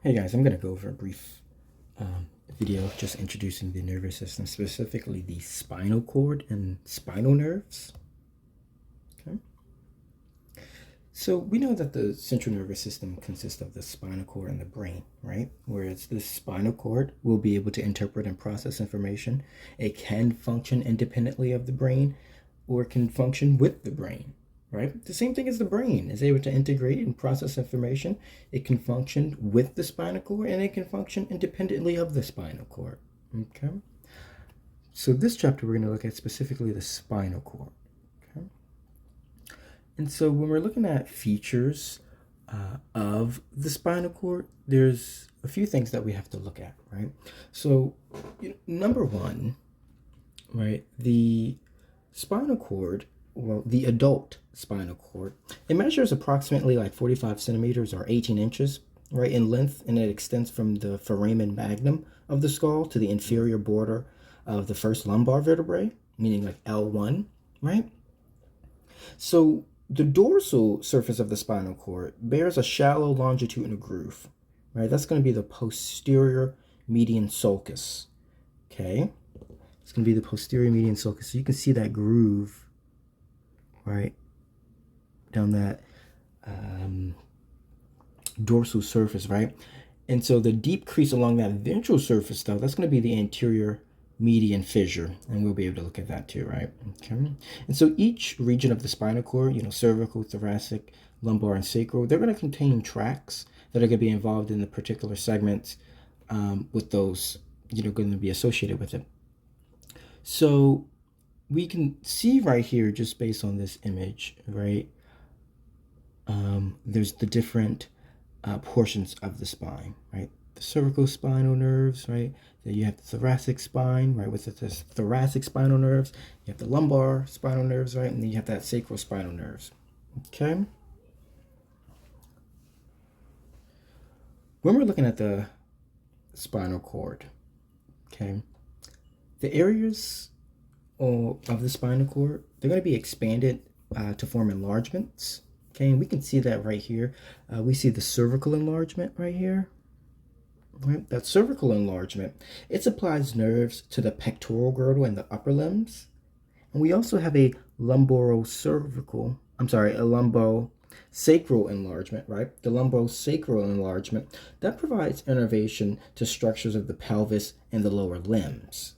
Hey guys, I'm going to go over a brief video just introducing the nervous system, specifically the spinal cord and spinal nerves. Okay. So we know that the central nervous system consists of the spinal cord and the brain, right? Whereas the spinal cord will be able to interpret and process information. It can function independently of the brain or can function with the brain, right? The same thing as the brain is able to integrate and process information. It can function with the spinal cord and it can function independently of the spinal cord. Okay. So this chapter we're going to look at specifically the spinal cord. Okay. And so when we're looking at features of the spinal cord, there's a few things that we have to look at, right? So number one, right, the spinal cord, well, the adult spinal cord, it measures approximately like 45 centimeters or 18 inches, right, in length, and it extends from the foramen magnum of the skull to the inferior border of the first lumbar vertebrae, meaning like L1, right? So the dorsal surface of the spinal cord bears a shallow longitudinal groove, right? That's going to be the posterior median sulcus, okay? It's going to be the posterior median sulcus. So you can see that groove, right, down that dorsal surface, right? And so the deep crease along that ventral surface, though, that's going to be the anterior median fissure, and we'll be able to look at that too, right? Okay. And so each region of the spinal cord, cervical, thoracic, lumbar, and sacral, they're going to contain tracts that are going to be involved in the particular segments with those, going to be associated with it. So we can see right here, just based on this image, right, there's the different portions of the spine, right? The cervical spinal nerves, right? Then you have the thoracic spine, right? With the thoracic spinal nerves. You have the lumbar spinal nerves, right? And then you have that sacral spinal nerves, okay? When we're looking at the spinal cord, okay, the areas of the spinal cord, they're going to be expanded to form enlargements. Okay, and we can see that right here. We see the cervical enlargement right here. Right? That cervical enlargement, it supplies nerves to the pectoral girdle and the upper limbs. And we also have a lumbosacral enlargement, right? The lumbosacral enlargement, that provides innervation to structures of the pelvis and the lower limbs.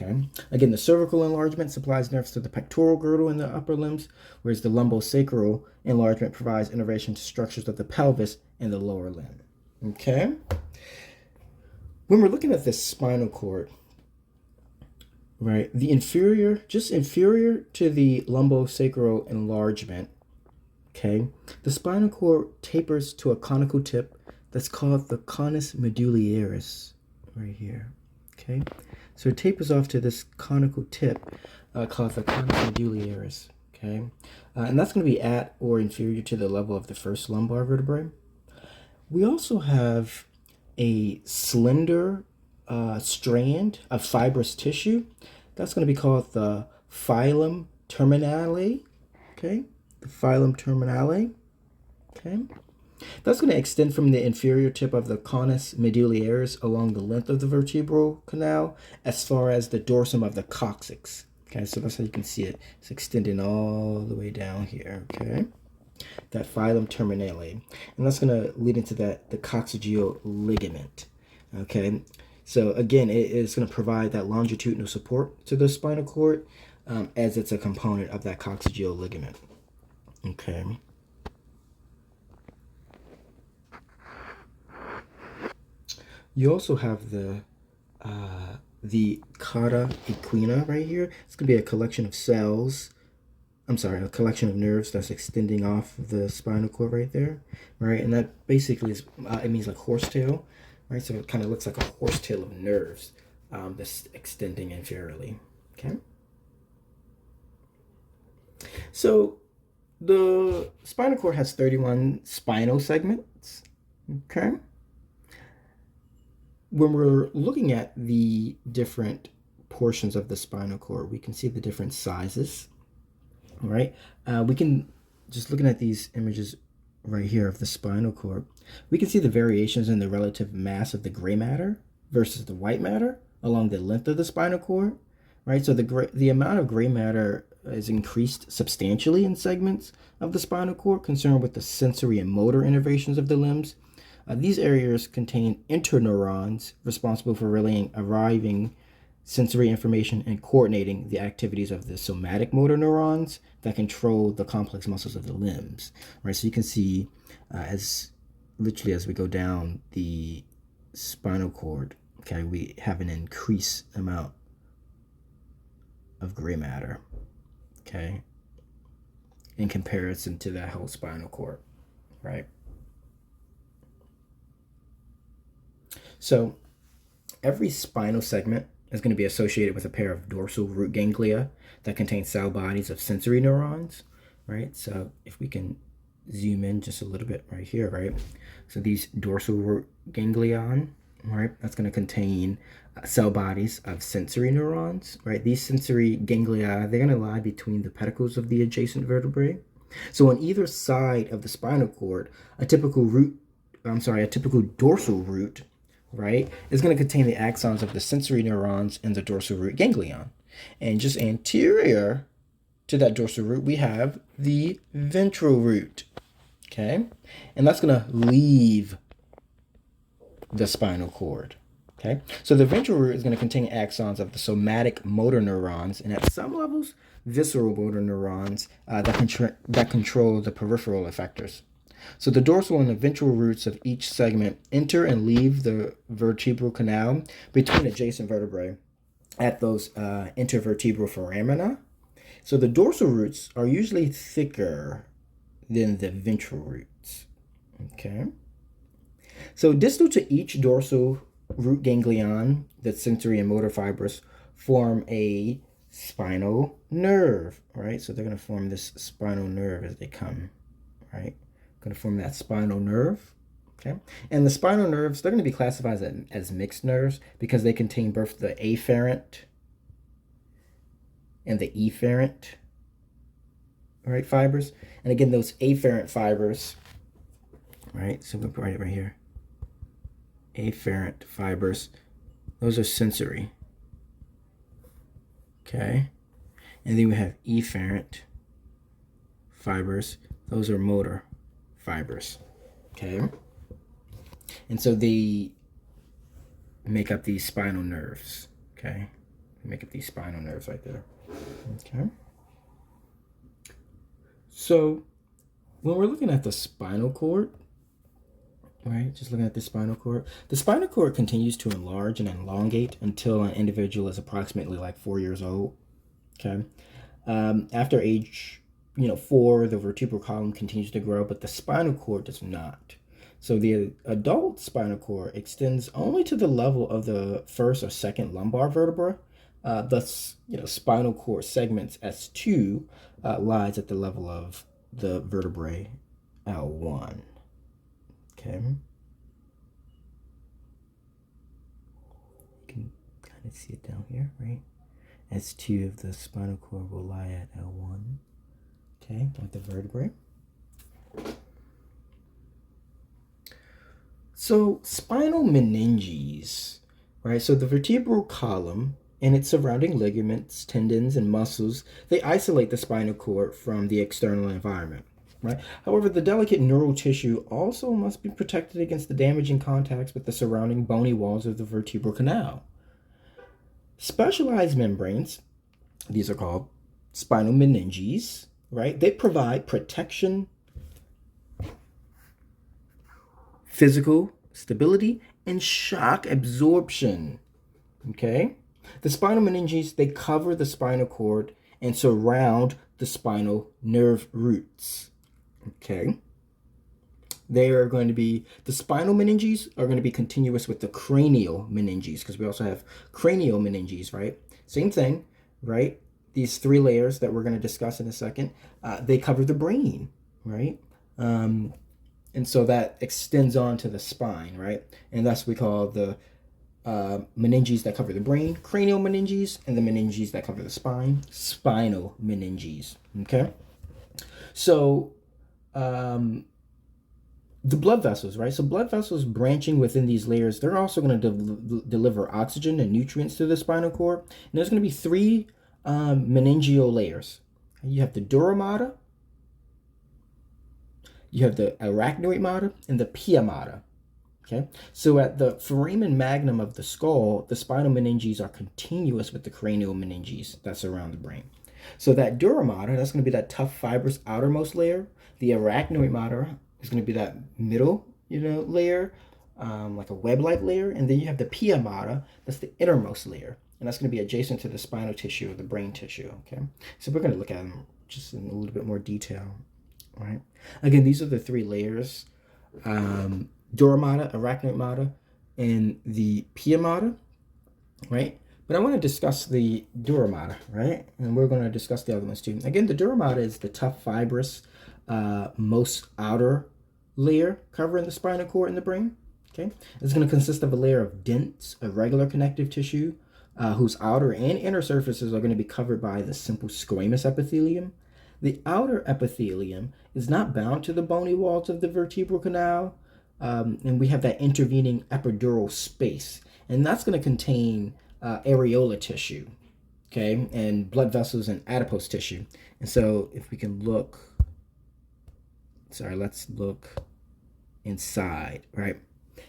Okay. Again, the cervical enlargement supplies nerves to the pectoral girdle and the upper limbs, whereas the lumbosacral enlargement provides innervation to structures of the pelvis and the lower limb. Okay. When we're looking at this spinal cord, right, just inferior to the lumbosacral enlargement, okay, the spinal cord tapers to a conical tip that's called the conus medullaris, right here. Okay. So it tapers off to this conical tip called the conus medullaris, okay? And that's going to be at or inferior to the level of the first lumbar vertebrae. We also have a slender strand of fibrous tissue. That's going to be called the filum terminale, okay? The filum terminale, okay? That's going to extend from the inferior tip of the conus medullaris along the length of the vertebral canal as far as the dorsum of the coccyx. Okay, so that's how you can see it. It's extending all the way down here, okay? That filum terminale. And that's going to lead into the coccygeal ligament, okay? So again, it is going to provide that longitudinal support to the spinal cord as it's a component of that coccygeal ligament, okay? You also have the cauda equina right here. It's going to be a collection of cells. A collection of nerves that's extending off the spinal cord right there, right? And that basically is, it means like horsetail, right? So it kind of looks like a horsetail of nerves that's extending inferiorly, okay? So the spinal cord has 31 spinal segments, okay? When we're looking at the different portions of the spinal cord, we can see the different sizes, right? We can, just looking at these images right here of the spinal cord, we can see the variations in the relative mass of the gray matter versus the white matter along the length of the spinal cord, right? So the amount of gray matter is increased substantially in segments of the spinal cord concerned with the sensory and motor innervations of the limbs. These areas contain interneurons responsible for relaying arriving sensory information and coordinating the activities of the somatic motor neurons that control the complex muscles of the limbs, right? So you can see as literally as we go down the spinal cord, okay, we have an increased amount of gray matter, okay, in comparison to that whole spinal cord, right? So every spinal segment is going to be associated with a pair of dorsal root ganglia that contain cell bodies of sensory neurons, right? So if we can zoom in just a little bit right here, right? So these dorsal root ganglion, right? That's going to contain cell bodies of sensory neurons, right? These sensory ganglia, they're going to lie between the pedicles of the adjacent vertebrae. So on either side of the spinal cord, a typical dorsal root, right, is going to contain the axons of the sensory neurons in the dorsal root ganglion. And just anterior to that dorsal root, we have the ventral root, okay? And that's going to leave the spinal cord, okay? So the ventral root is going to contain axons of the somatic motor neurons, and at some levels, visceral motor neurons that control the peripheral effectors. So the dorsal and the ventral roots of each segment enter and leave the vertebral canal between adjacent vertebrae at those intervertebral foramina. So the dorsal roots are usually thicker than the ventral roots, okay? So distal to each dorsal root ganglion, the sensory and motor fibers form a spinal nerve, right? So they're going to form this spinal nerve as they come, right? Going to form that spinal nerve, okay? And the spinal nerves, they're going to be classified as mixed nerves because they contain both the afferent and the efferent, right, fibers. And again, those afferent fibers, right? So we'll write it right here. Afferent fibers, those are sensory, okay? And then we have efferent fibers, those are motor fibers, okay? And so they make up these spinal nerves, okay? Make up these spinal nerves right there, okay? So when we're looking at the spinal cord, right, just looking at the spinal cord continues to enlarge and elongate until an individual is approximately like 4 years old, okay? After age 4, the vertebral column continues to grow, but the spinal cord does not. So the adult spinal cord extends only to the level of the first or second lumbar vertebra. Thus, spinal cord segments S2 lies at the level of the vertebrae L1. Okay. You can kind of see it down here, right? S2 of the spinal cord will lie at L1. Okay, like the vertebrae. So spinal meninges, right? So the vertebral column and its surrounding ligaments, tendons, and muscles, they isolate the spinal cord from the external environment, right? However, the delicate neural tissue also must be protected against the damaging contacts with the surrounding bony walls of the vertebral canal. Specialized membranes, these are called spinal meninges, right? They provide protection, physical stability, and shock absorption, okay? The spinal meninges, they cover the spinal cord and surround the spinal nerve roots, okay? The spinal meninges are going to be continuous with the cranial meninges, because we also have cranial meninges, right? Same thing, right? These 3 layers that we're going to discuss in a second, they cover the brain, right? And so that extends on to the spine, right? And that's what we call the meninges that cover the brain, cranial meninges, and the meninges that cover the spine, spinal meninges, okay? So the blood vessels, right? So blood vessels branching within these layers, they're also going to deliver oxygen and nutrients to the spinal cord. And there's going to be three meningeal layers. You have the dura mater, you have the arachnoid mater, and the pia mater. Okay, so at the foramen magnum of the skull, the spinal meninges are continuous with the cranial meninges that surround the brain. So that dura mater, that's going to be that tough, fibrous outermost layer. The arachnoid mater is going to be that middle, layer, like a web-like layer. And then you have the pia mater, that's the innermost layer. And that's going to be adjacent to the spinal tissue or the brain tissue, okay? So we're going to look at them just in a little bit more detail, right? Again, these are the three layers. Dura mater, arachnoid mater, and the pia mater, right? But I want to discuss the dura mater, right? And we're going to discuss the other ones too. Again, the dura mater is the tough, fibrous, most outer layer covering the spinal cord in the brain, okay? It's going to consist of a layer of dense, irregular connective tissue whose outer and inner surfaces are going to be covered by the simple squamous epithelium. The outer epithelium is not bound to the bony walls of the vertebral canal, and we have that intervening epidural space, and that's going to contain areola tissue, okay, and blood vessels and adipose tissue. And so if we can look, let's look inside, right?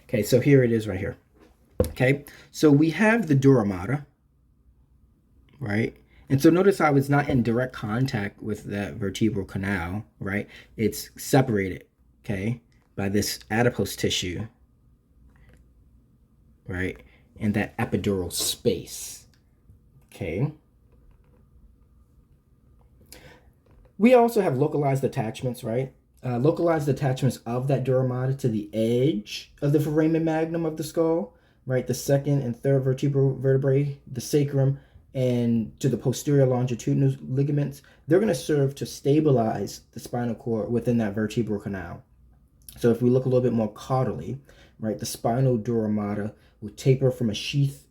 Okay, so here it is right here. Okay, so we have the dura mater, right? And so notice how it's not in direct contact with that vertebral canal, right? It's separated, okay, by this adipose tissue, right? And that epidural space, okay? We also have localized attachments, right? Localized attachments of that dura mater to the edge of the foramen magnum of the skull, right? The second and third vertebral vertebrae, the sacrum, and to the posterior longitudinal ligaments. They're going to serve to stabilize the spinal cord within that vertebral canal. So if we look a little bit more caudally, right, the spinal dura mater will taper from a sheath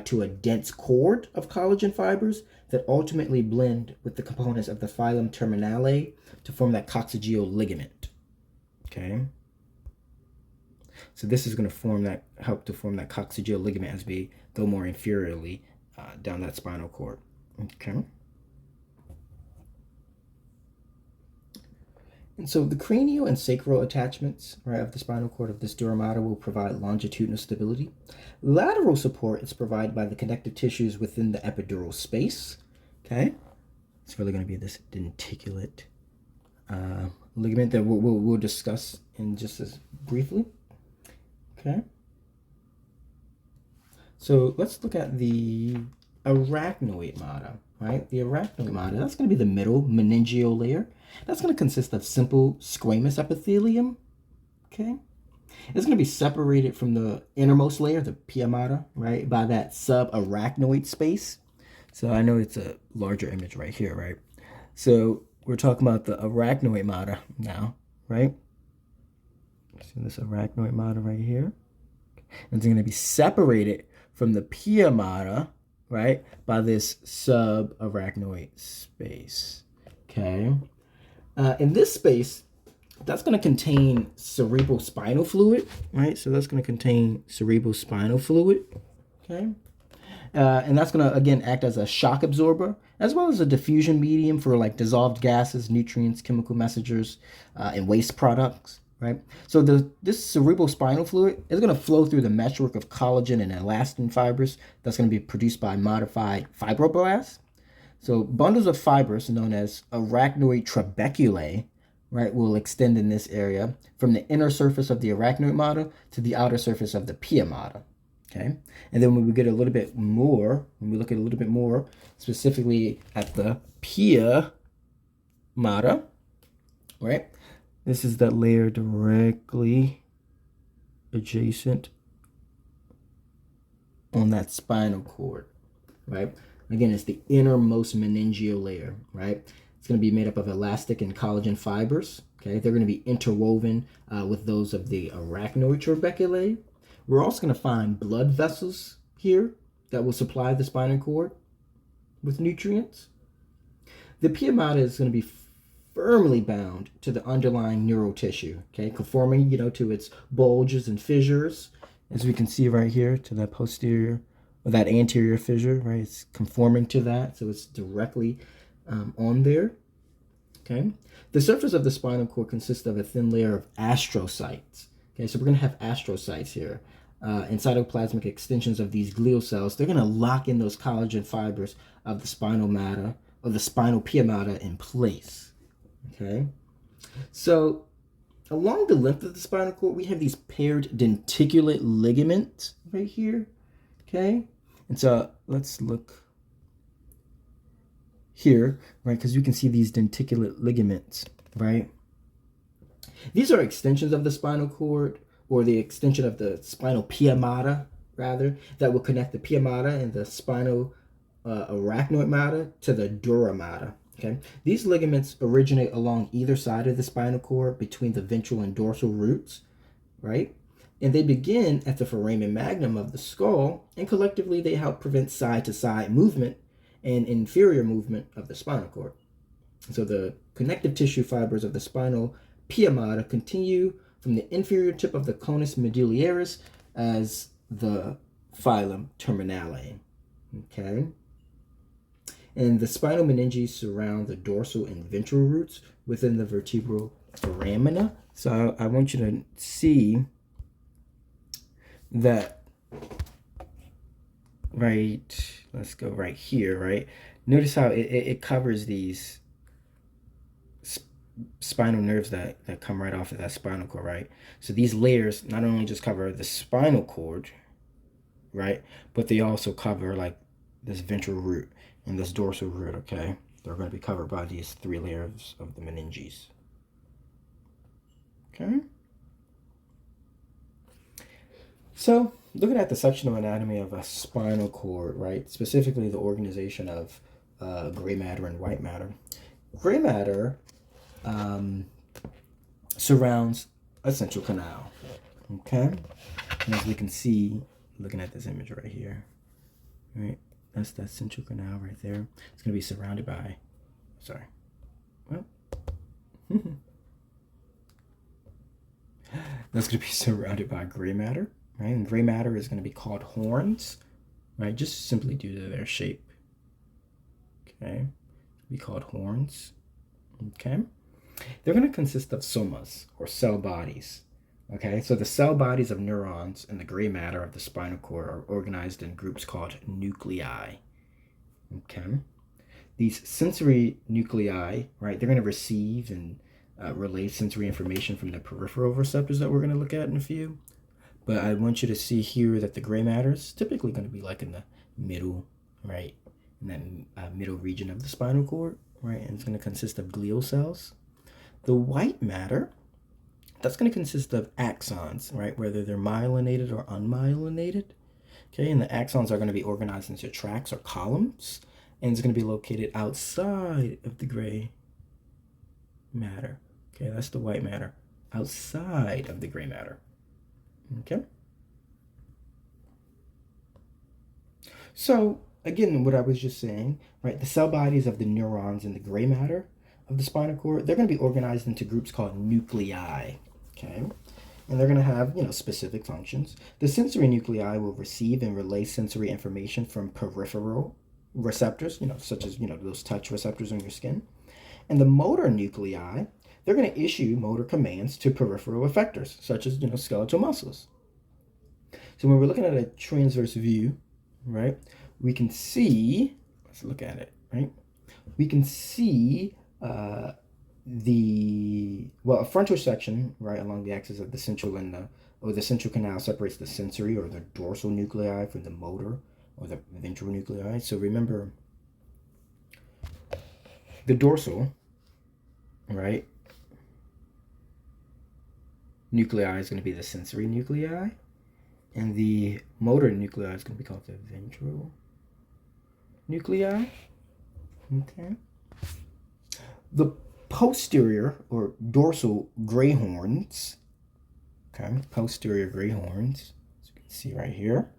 to a dense cord of collagen fibers that ultimately blend with the components of the filum terminale to form that coccygeal ligament. Okay. So this is going to help to form that coccygeal ligament as we go more inferiorly down that spinal cord. Okay. And so the cranial and sacral attachments, right, of the spinal cord of this dura mater will provide longitudinal stability. Lateral support is provided by the connective tissues within the epidural space. Okay, it's really going to be this denticulate ligament that we'll discuss in just as briefly. Okay. So let's look at the arachnoid mater, right? The arachnoid mater, that's going to be the middle meningeal layer. That's going to consist of simple squamous epithelium, okay? It's going to be separated from the innermost layer, the pia mater, right, by that subarachnoid space. So I know it's a larger image right here, right? So we're talking about the arachnoid mater now, right? So this arachnoid mater right here. And it's going to be separated from the pia mater, right, by this subarachnoid space, okay? In this space, that's going to contain cerebral spinal fluid, right? So that's going to contain cerebral spinal fluid, okay? And that's going to, again, act as a shock absorber, as well as a diffusion medium for like dissolved gases, nutrients, chemical messengers, and waste products, right? So this cerebral spinal fluid is going to flow through the meshwork of collagen and elastin fibers that's going to be produced by modified fibroblasts. So bundles of fibers known as arachnoid trabeculae, right, will extend in this area from the inner surface of the arachnoid mater to the outer surface of the pia mater. Okay, and then when we look at a little bit more specifically at the pia mater, right, this is that layer directly adjacent on that spinal cord, right? Again, it's the innermost meningeal layer, right? It's going to be made up of elastic and collagen fibers, okay? They're going to be interwoven with those of the arachnoid trabeculae. We're also going to find blood vessels here that will supply the spinal cord with nutrients. The pia mater is going to be firmly bound to the underlying neural tissue, okay, conforming, to its bulges and fissures, as we can see right here, to that posterior or that anterior fissure, right? It's conforming to that, so it's directly on there, okay? The surface of the spinal cord consists of a thin layer of astrocytes, okay? So we're going to have astrocytes here. And cytoplasmic extensions of these glial cells, they're going to lock in those collagen fibers of the spinal matter, or the spinal pia mater, in place, okay? So along the length of the spinal cord, we have these paired denticulate ligaments right here, okay? And so let's look here, right, because you can see these denticulate ligaments, right? These are extensions of the spinal cord, or the extension of the spinal pia mater, rather, that will connect the pia mater and the spinal arachnoid mater to the dura mater. Okay, these ligaments originate along either side of the spinal cord between the ventral and dorsal roots, right? And they begin at the foramen magnum of the skull, and collectively they help prevent side-to-side movement and inferior movement of the spinal cord. So the connective tissue fibers of the spinal pia mater continue from the inferior tip of the conus medullaris as the filum terminale, okay? And the spinal meninges surround the dorsal and ventral roots within the vertebral foramina. So I want you to see that, right, let's go right here, right? Notice how it covers these spinal nerves that come right off of that spinal cord, right? So these layers not only just cover the spinal cord, right, but they also cover like this ventral root and this dorsal root, okay? They're going to be covered by these three layers of the meninges, okay? So looking at the sectional anatomy of a spinal cord, right, specifically the organization of gray matter and white matter. Gray matter surrounds a central canal, okay? And as we can see, looking at this image right here, right, that's that central canal right there. It's going to be surrounded by, sorry, well, that's going to be surrounded by gray matter, right? And gray matter is going to be called horns, right? Just simply due to their shape, okay? Be called horns, okay? They're going to consist of somas, or cell bodies, okay? So the cell bodies of neurons and the gray matter of the spinal cord are organized in groups called nuclei, okay? These sensory nuclei, right, they're going to receive and relay sensory information from the peripheral receptors that we're going to look at in a few. But I want you to see here that the gray matter is typically going to be like in the middle, right, in that middle region of the spinal cord, right? And it's going to consist of glial cells. The white matter, that's going to consist of axons, right, whether they're myelinated or unmyelinated, okay? And the axons are going to be organized into tracts or columns, and it's going to be located outside of the gray matter, okay? That's the white matter, outside of the gray matter, okay? So, again, what I was just saying, right, the cell bodies of the neurons and the gray matter of the spinal cord, they're going to be organized into groups called nuclei, okay? And they're going to have, specific functions. The sensory nuclei will receive and relay sensory information from peripheral receptors, such as, those touch receptors on your skin. And the motor nuclei, they're going to issue motor commands to peripheral effectors, such as, skeletal muscles. So when we're looking at a transverse view, right, we can see, let's look at it, right? We can see a frontal section, right, along the axis of the central the central canal separates the sensory or the dorsal nuclei from the motor or the ventral nuclei. So remember, the dorsal, right, nuclei is going to be the sensory nuclei, and the motor nuclei is going to be called the ventral nuclei, okay? The posterior or dorsal gray horns, okay, posterior gray horns, as you can see right here,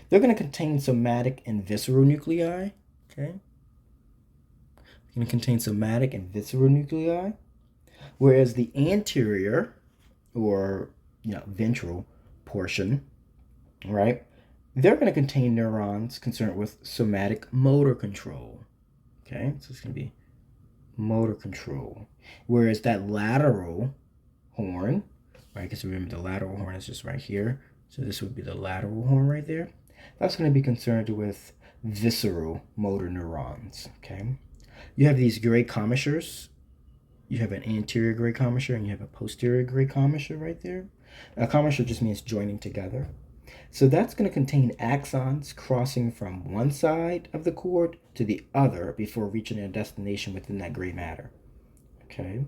they're going to contain somatic and visceral nuclei, okay? They're going to contain somatic and visceral nuclei, Whereas the anterior, or ventral portion, right? They're going to contain neurons concerned with somatic motor control. Okay, so it's going to be motor control. Whereas that lateral horn, right? Because remember the lateral horn is just right here. So this would be the lateral horn right there. That's going to be concerned with visceral motor neurons. Okay, you have these gray commissures. You have an anterior gray commissure and you have a posterior gray commissure right there. A commissure just means joining together. So that's going to contain axons crossing from one side of the cord to the other before reaching a destination within that gray matter. Okay.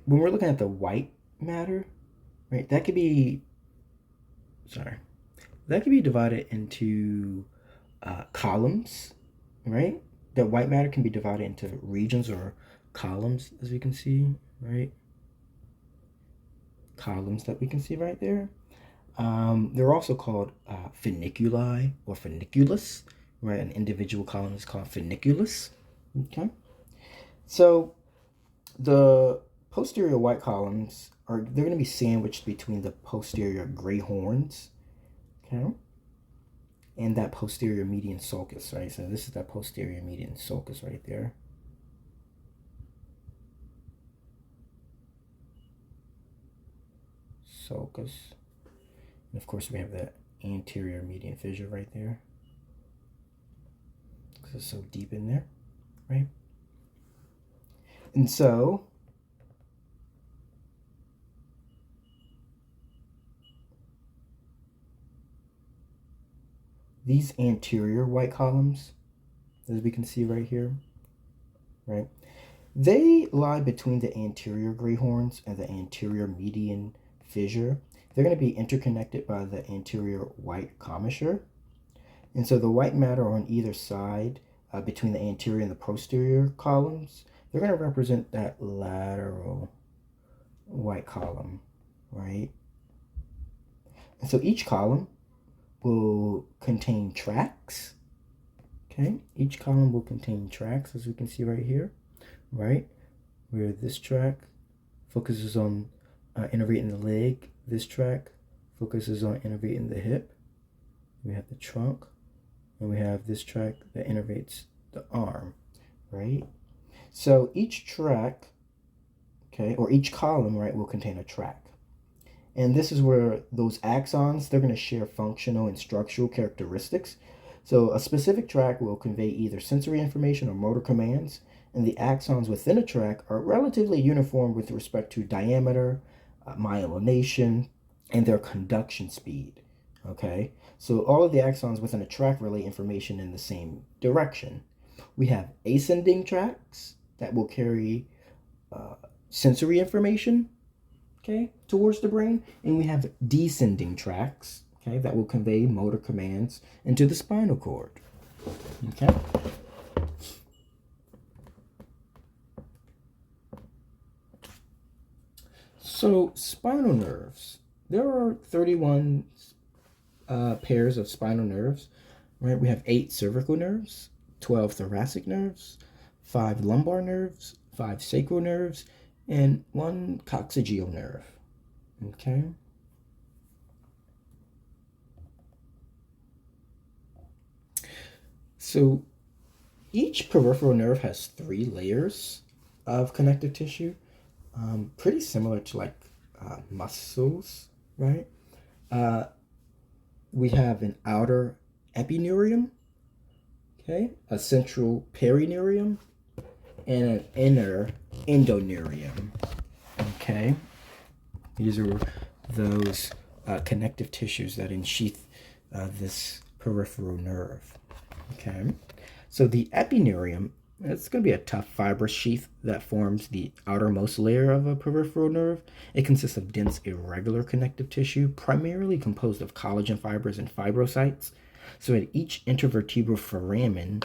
When we're looking at the white matter, right, that could be divided into columns, right? That white matter can be divided into regions or columns, as we can see, right? Columns that we can see right there. They're also called funiculi or funiculus, right? An individual column is called funiculus. Okay. So the posterior white columns they're going to be sandwiched between the posterior gray horns, okay, and that posterior median sulcus, right? So this is that posterior median sulcus right there. Sulcus. And of course we have that anterior median fissure right there, because it's so deep in there, right? And so these anterior white columns, as we can see right here, right, they lie between the anterior gray horns and the anterior median fissure. They're going to be interconnected by the anterior white commissure. And so the white matter on either side, between the anterior and the posterior columns, they're going to represent that lateral white column, right? And so each column will contain tracks. Okay, each column will contain tracks, as we can see right here, right? Where this track focuses on innervating the leg. This track focuses on innervating the hip. We have the trunk, and we have this track that innervates the arm, right? So each track, okay, or each column, right, will contain a track. And this is where those axons, they're going to share functional and structural characteristics. So a specific track will convey either sensory information or motor commands, and the axons within a track are relatively uniform with respect to diameter, myelination, and their conduction speed. Okay, so all of the axons within a track relay information in the same direction. We have ascending tracks that will carry sensory information, okay, towards the brain, and we have descending tracks, okay, that will convey motor commands into the spinal cord. Okay. So spinal nerves. There are 31 pairs of spinal nerves, right? We have 8 cervical nerves, 12 thoracic nerves, 5 lumbar nerves, 5 sacral nerves, and 1 coccygeal nerve. Okay. So each peripheral nerve has 3 layers of connective tissue, pretty similar to like muscles, right? We have an outer epineurium, okay, a central perineurium, and an inner endoneurium. Okay, these are those connective tissues that ensheath this peripheral nerve. Okay, so the epineurium, it's going to be a tough fibrous sheath that forms the outermost layer of a peripheral nerve. It consists of dense, irregular connective tissue, primarily composed of collagen fibers and fibrocytes. So at each intervertebral foramen,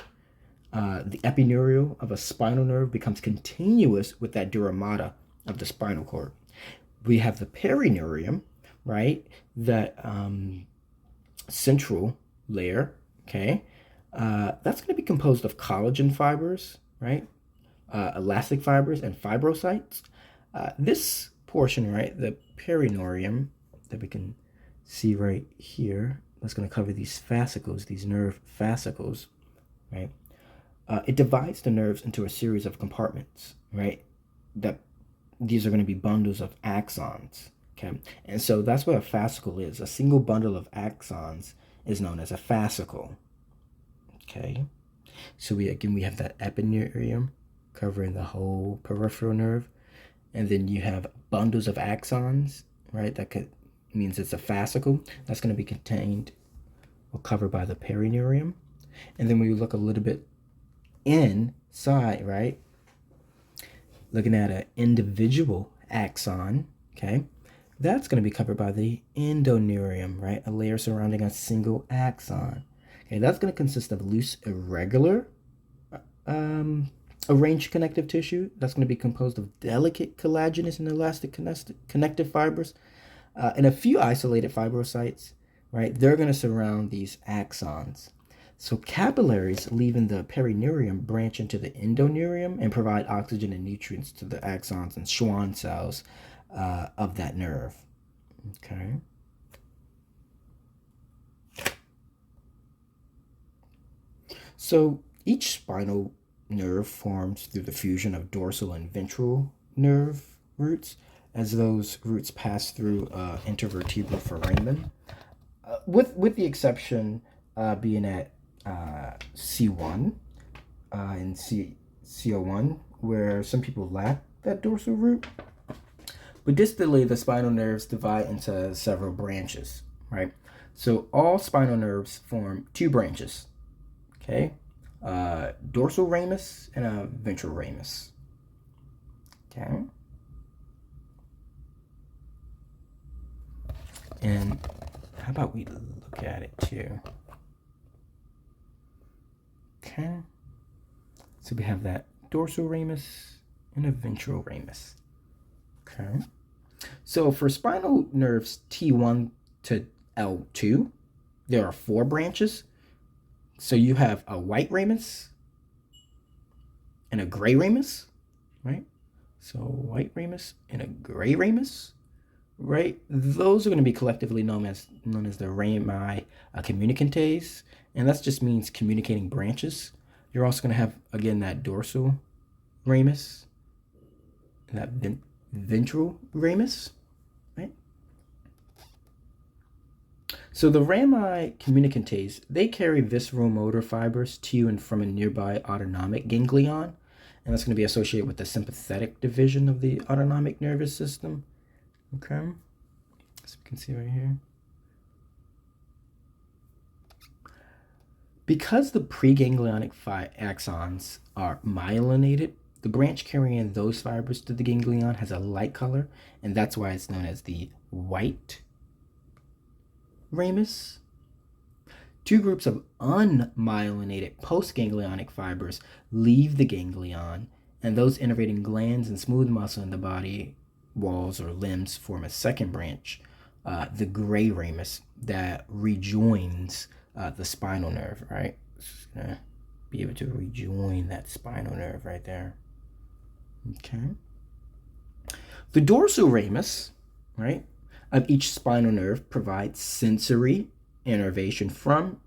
the epineurium of a spinal nerve becomes continuous with that dura mater of the spinal cord. We have the perineurium, right? That central layer, okay? That's going to be composed of collagen fibers, right? Elastic fibers and fibrocytes. This portion, right, the perineuron that we can see right here, that's going to cover these fascicles, these nerve fascicles, right? It divides the nerves into a series of compartments, right? That these are going to be bundles of axons, okay? And so that's what a fascicle is. A single bundle of axons is known as a fascicle, okay? So we have that epineuron covering the whole peripheral nerve, and then you have bundles of axons, right? That means it's a fascicle that's going to be contained or covered by the perineuron. And then when you look a little bit inside, right, looking at an individual axon, okay, that's going to be covered by the endoneurium, right, a layer surrounding a single axon. Okay, that's going to consist of loose, irregular, arranged connective tissue. That's going to be composed of delicate collagenous and elastic connective fibers, and a few isolated fibrocytes, right? They're going to surround these axons. So capillaries leaving the perineuron branch into the endoneurium and provide oxygen and nutrients to the axons and Schwann cells of that nerve. Okay. So each spinal nerve forms through the fusion of dorsal and ventral nerve roots, as those roots pass through intervertebral foramen, with the exception being at C1 and CO1, where some people lack that dorsal root. But distally, the spinal nerves divide into several branches, right? So all spinal nerves form two branches, okay? Dorsal ramus and a ventral ramus, okay? And how about we look at it too? Okay, so we have that dorsal ramus and a ventral ramus. Okay, so for spinal nerves T1 to L2, there are 4 branches. So you have a white ramus and a gray ramus, right? So white ramus and a gray ramus, right? Those are going to be collectively known as the rami communicantes, and that just means communicating branches. You're also going to have, again, that dorsal ramus, and that ventral ramus, right? So the rami communicantes, they carry visceral motor fibers to and from a nearby autonomic ganglion, and that's going to be associated with the sympathetic division of the autonomic nervous system. Okay, so we can see right here. Because the preganglionic axons are myelinated, the branch carrying those fibers to the ganglion has a light color, and that's why it's known as the white ramus. 2 groups of unmyelinated postganglionic fibers leave the ganglion, and those innervating glands and smooth muscle in the body walls or limbs form a second branch, the gray ramus, that rejoins the spinal nerve, right? It's gonna be able to rejoin that spinal nerve right there. Okay. The dorsal ramus, right, of each spinal nerve provides sensory innervation from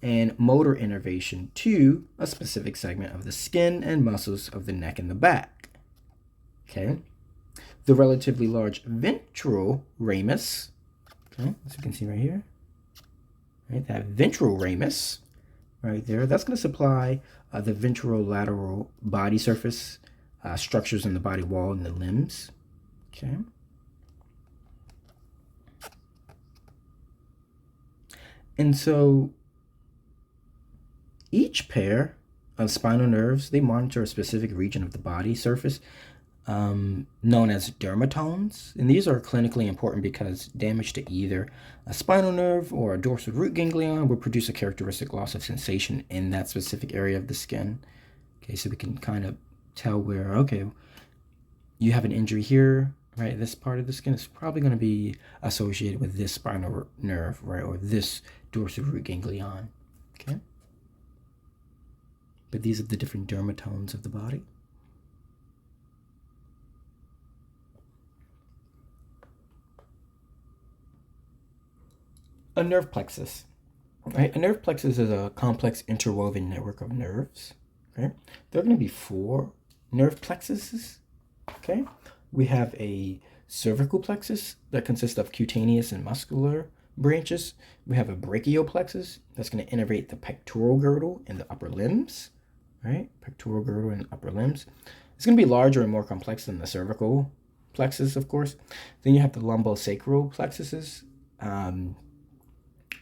and motor innervation to a specific segment of the skin and muscles of the neck and the back. Okay. The relatively large ventral ramus, okay, as you can see right here, right, that ventral ramus right there, that's going to supply the ventrolateral body surface structures in the body wall and the limbs. Okay. And so each pair of spinal nerves, they monitor a specific region of the body surface known as dermatomes. And these are clinically important because damage to either a spinal nerve or a dorsal root ganglion will produce a characteristic loss of sensation in that specific area of the skin. Okay, so we can kind of tell where, okay, you have an injury here, right? This part of the skin is probably going to be associated with this spinal nerve, right? Or this dorsal root ganglion, okay? but these are the different dermatomes of the body. A nerve plexus. Right? A nerve plexus is a complex interwoven network of nerves. Okay? There are going to be 4 nerve plexuses. Okay? We have a cervical plexus that consists of cutaneous and muscular branches. We have a brachial plexus that's going to innervate the pectoral girdle and the upper limbs. Right? Pectoral girdle and upper limbs. It's going to be larger and more complex than the cervical plexus, of course. Then you have the lumbosacral plexuses.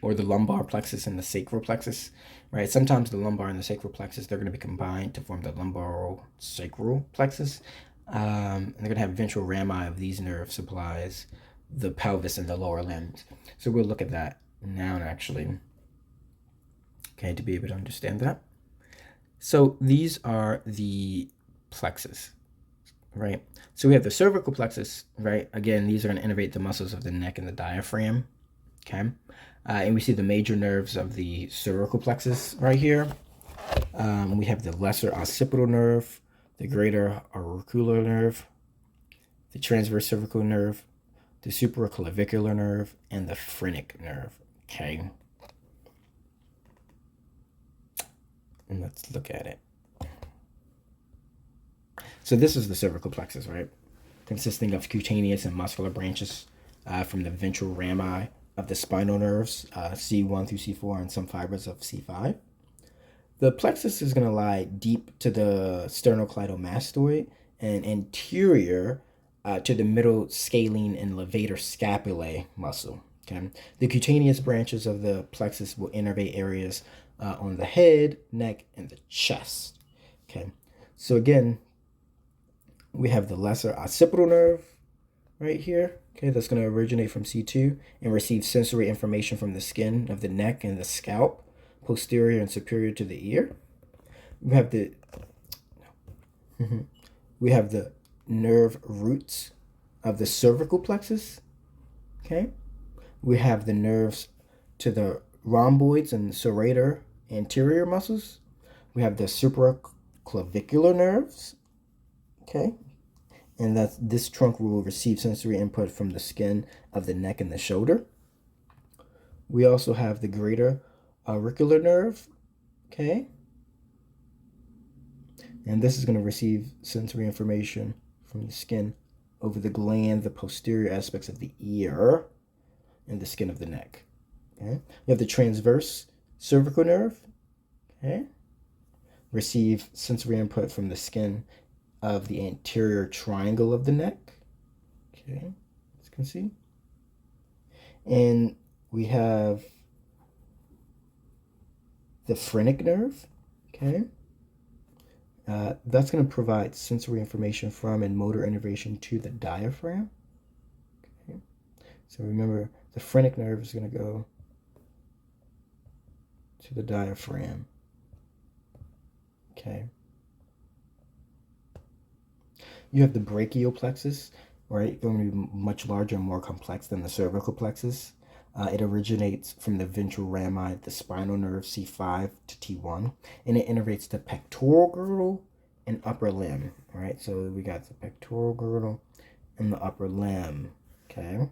Or the lumbar plexus and the sacral plexus, right? Sometimes the lumbar and the sacral plexus, they're going to be combined to form the lumbosacral plexus. And they're going to have ventral rami of these nerve supplies the pelvis and the lower limbs. So we'll look at that now, actually, okay, to be able to understand that. So these are the plexus, right? So we have the cervical plexus, right? Again, these are going to innervate the muscles of the neck and the diaphragm, okay? And we see the major nerves of the cervical plexus right here. We have the lesser occipital nerve, the greater auricular nerve, the transverse cervical nerve, the supraclavicular nerve, and the phrenic nerve. Okay. And let's look at it. So this is the cervical plexus, right? Consisting of cutaneous and muscular branches from the ventral rami of the spinal nerves, C1 through C4, and some fibers of C5. The plexus is going to lie deep to the sternocleidomastoid and anterior to the middle scalene and levator scapulae muscle. Okay, the cutaneous branches of the plexus will innervate areas on the head, neck, and the chest. Okay, so again, we have the lesser occipital nerve right here. Okay, that's going to originate from C2 and receive sensory information from the skin of the neck and the scalp, posterior and superior to the ear. We have the nerve roots of the cervical plexus. Okay, we have the nerves to the rhomboids and serrator anterior muscles. We have the supraclavicular nerves. Okay, and that this trunk will receive sensory input from the skin of the neck and the shoulder. We also have the greater auricular nerve, okay? And this is going to receive sensory information from the skin over the gland, the posterior aspects of the ear, and the skin of the neck. Okay? You have the transverse cervical nerve, okay? Receive sensory input from the skin of the anterior triangle of the neck. Okay, as you can see. And we have the phrenic nerve. Okay. That's going to provide sensory information from and motor innervation to the diaphragm. Okay. So remember, the phrenic nerve is going to go to the diaphragm. Okay. You have the brachial plexus, right? Going to be much larger and more complex than the cervical plexus. It originates from the ventral rami, the spinal nerve C5 to T1, and it innervates the pectoral girdle and upper limb, right? So we got the pectoral girdle and the upper limb, okay?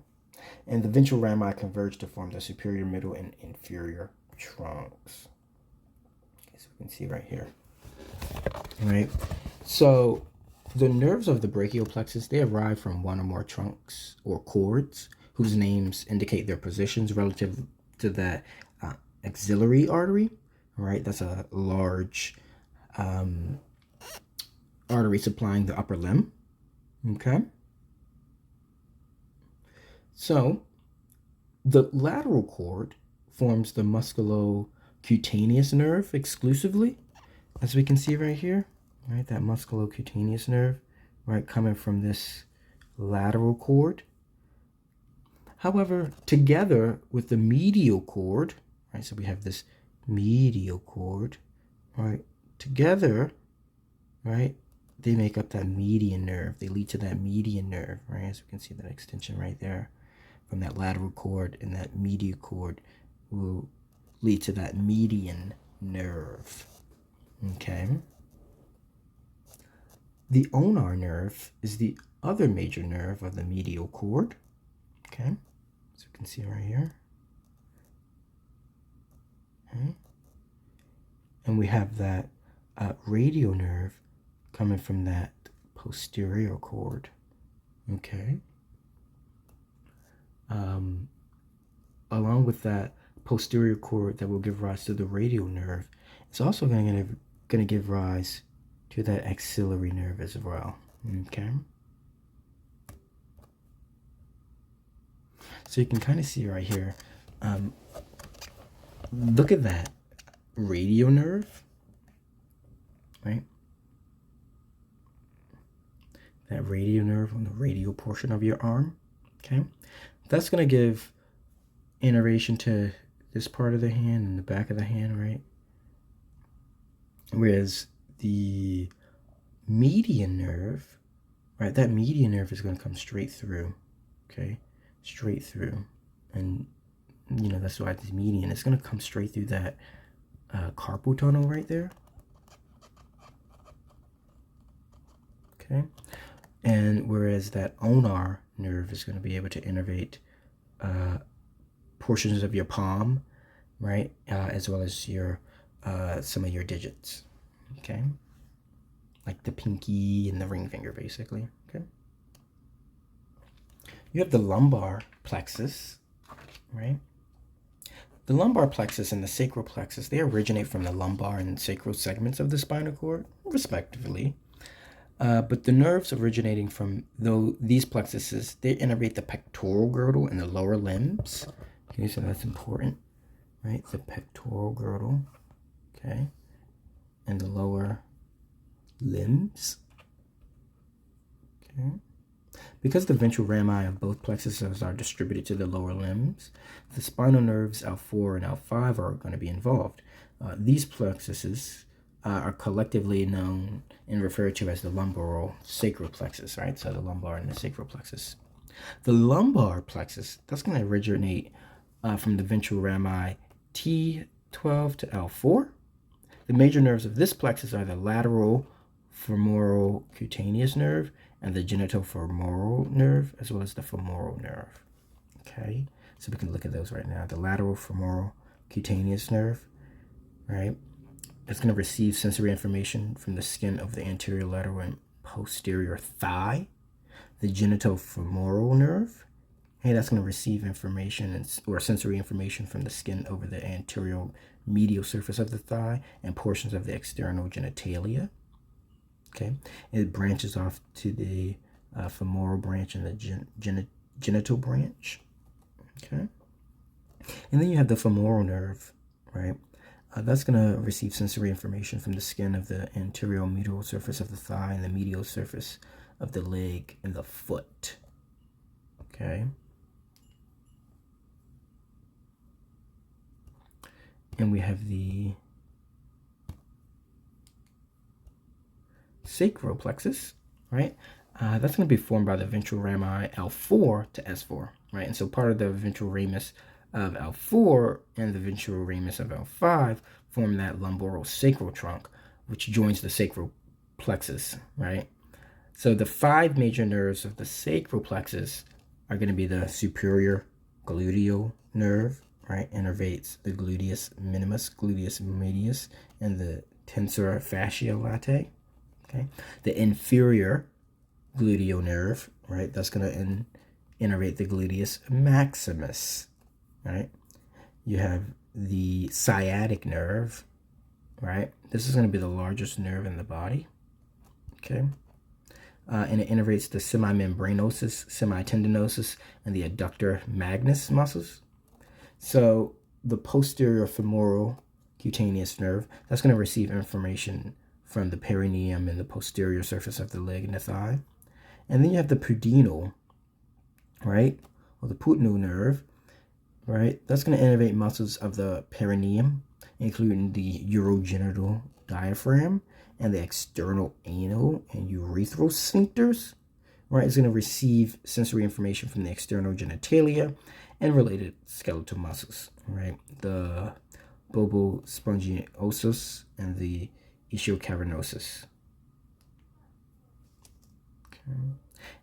And the ventral rami converge to form the superior, middle, and inferior trunks. Okay, so we can see right here, right? So the nerves of the brachial plexus, they arrive from one or more trunks or cords whose names indicate their positions relative to that axillary artery, right? That's a large artery supplying the upper limb, okay? So the lateral cord forms the musculocutaneous nerve exclusively, as we can see right here, right? That musculocutaneous nerve, right, coming from this lateral cord. However, together with the medial cord, right, so we have this medial cord, right, together, right, they make up that median nerve. They lead to that median nerve, right, as we can see that extension right there from that lateral cord, and that medial cord will lead to that median nerve. Okay. The ulnar nerve is the other major nerve of the medial cord. Okay, so you can see right here. Okay. And we have that radial nerve coming from that posterior cord. Okay. Along with that posterior cord that will give rise to the radial nerve, it's also going to give rise to that axillary nerve as well. Okay. So you can kind of see right here. Look at that radial nerve, right? That radial nerve on the radial portion of your arm. Okay. That's going to give innervation to this part of the hand and the back of the hand, right? Whereas the median nerve, right, that median nerve is going to come straight through, okay? Straight through. And, you know, that's why it's median. It's going to come straight through that carpal tunnel right there. Okay? And whereas that ulnar nerve is going to be able to innervate portions of your palm, right, as well as your some of your digits, okay, like the pinky and the ring finger, basically. Okay. You have the lumbar plexus, right? The lumbar plexus and the sacral plexus, they originate from the lumbar and sacral segments of the spinal cord, respectively. But the nerves originating from these plexuses, they innervate the pectoral girdle and the lower limbs. Okay, so that's important, right? The pectoral girdle, okay, and the lower limbs. Okay. Because the ventral rami of both plexuses are distributed to the lower limbs, the spinal nerves L4 and L5 are going to be involved. These plexuses are collectively known and referred to as the lumbar sacral plexus, right? So the lumbar and the sacral plexus. The lumbar plexus, that's going to originate from the ventral rami T12 to L4. The major nerves of this plexus are the lateral femoral cutaneous nerve and the genitofemoral nerve, as well as the femoral nerve. Okay, so we can look at those right now. The lateral femoral cutaneous nerve, right? It's going to receive sensory information from the skin of the anterior, lateral, and posterior thigh. The genitofemoral nerve, hey, that's going to receive information or sensory information from the skin over the anterior medial surface of the thigh and portions of the external genitalia. Okay, it branches off to the femoral branch and the genital branch. Okay, and then you have the femoral nerve, right? That's going to receive sensory information from the skin of the anterior medial surface of the thigh and the medial surface of the leg and the foot. Okay. And we have the sacral plexus, right? That's going to be formed by the ventral rami L4 to S4, right? And so part of the ventral ramus of L4 and the ventral ramus of L5 form that lumboral sacral trunk, which joins the sacral plexus, right? So the 5 major nerves of the sacral plexus are going to be the superior gluteal nerve, right? Innervates the gluteus minimus, gluteus medius, and the tensor fascia latae. Okay, the inferior gluteal nerve, right? That's going to innervate the gluteus maximus, right? You have the sciatic nerve, right? This is going to be the largest nerve in the body, okay? And it innervates the semimembranosus, semitendinosus, and the adductor magnus muscles. So the posterior femoral cutaneous nerve, that's going to receive information from the perineum and the posterior surface of the leg and the thigh. And then you have the pudendal, right? Or the pudendal nerve, right? That's going to innervate muscles of the perineum, including the urogenital diaphragm and the external anal and urethral sphincters, right? It's going to receive sensory information from the external genitalia and related skeletal muscles, right? The bulbospongiosus and the ischiocavernosus. Okay.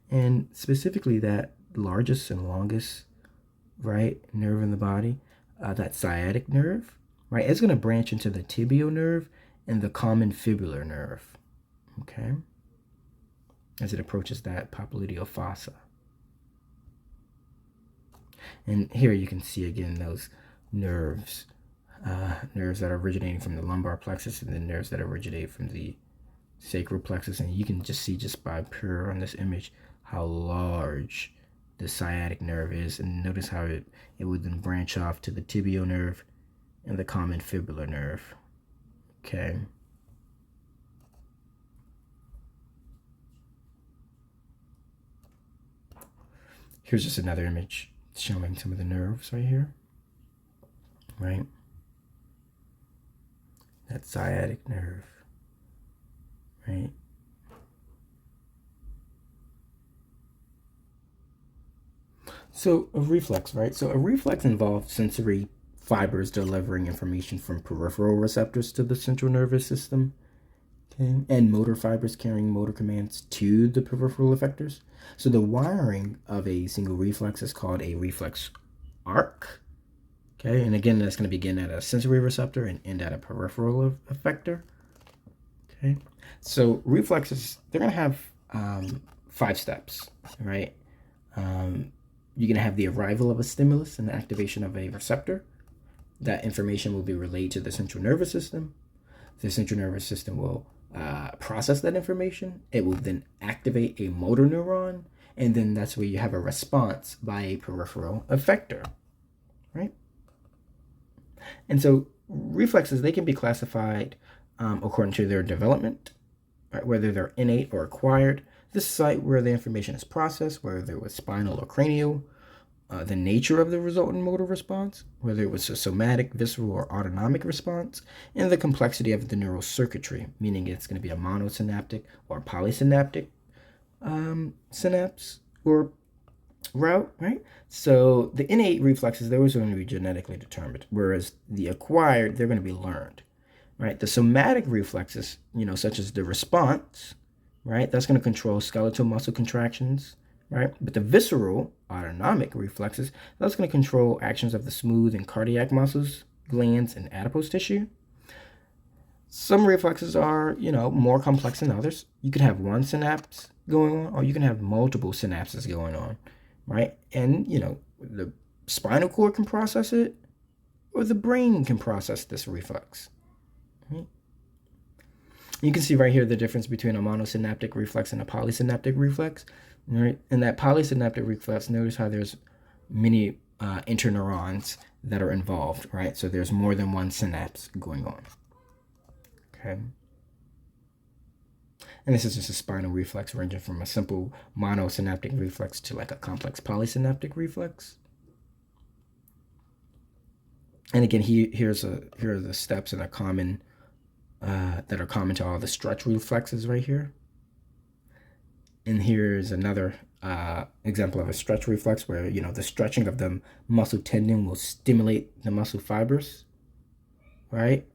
And specifically that largest and longest, right, nerve in the body, that sciatic nerve, right, it's going to branch into the tibial nerve and the common fibular nerve, okay, as it approaches that popliteal fossa. And here you can see again those nerves, nerves that are originating from the lumbar plexus and the nerves that originate from the sacral plexus. And you can just see just by pure on this image how large the sciatic nerve is. And notice how it would then branch off to the tibial nerve and the common fibular nerve. Okay. Here's just another image showing some of the nerves right here. Right? That sciatic nerve. Right? So a reflex, right? So a reflex involves sensory fibers delivering information from peripheral receptors to the central nervous system, okay, and motor fibers carrying motor commands to the peripheral effectors. So the wiring of a single reflex is called a reflex arc, okay, and again, that's going to begin at a sensory receptor and end at a peripheral effector, okay. So reflexes, they're going to have 5 steps, right? You're going to have the arrival of a stimulus and the activation of a receptor. That information will be relayed to the central nervous system. The central nervous system will process that information. It will then activate a motor neuron, and then that's where you have a response by a peripheral effector, right? And so reflexes, they can be classified according to their development, right? Whether they're innate or acquired. This site where the information is processed, whether it was spinal or cranial, the nature of the resultant motor response, whether it was a somatic, visceral, or autonomic response, and the complexity of the neural circuitry, meaning it's going to be a monosynaptic or polysynaptic synapse or route, right? So the innate reflexes, those are going to be genetically determined, whereas the acquired, they're going to be learned, right? The somatic reflexes, such as the response, right? That's going to control skeletal muscle contractions, right? But the visceral autonomic reflexes, that's going to control actions of the smooth and cardiac muscles, glands, and adipose tissue. Some reflexes are, more complex than others. You could have one synapse going on, or you can have multiple synapses going on, right? And, the spinal cord can process it, or the brain can process this reflex, right? You can see right here the difference between a monosynaptic reflex and a polysynaptic reflex, right? And that polysynaptic reflex, notice how there's many interneurons that are involved, right? So there's more than one synapse going on, okay? And this is just a spinal reflex ranging from a simple monosynaptic reflex to like a complex polysynaptic reflex. And again, here are the steps that are common to all the stretch reflexes right here. And here's another example of a stretch reflex where, the stretching of the muscle tendon will stimulate the muscle fibers, right?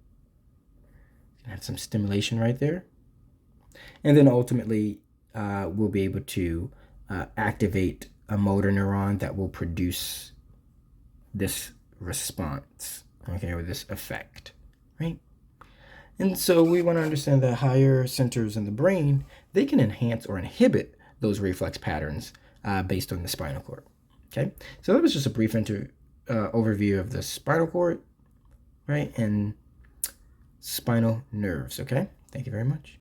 You can have some stimulation right there. And then ultimately, we'll be able to activate a motor neuron that will produce this response, okay, or this effect, right? And so we want to understand that higher centers in the brain, they can enhance or inhibit those reflex patterns based on the spinal cord. Okay, so that was just a brief overview of the spinal cord, right, and spinal nerves. Okay, thank you very much.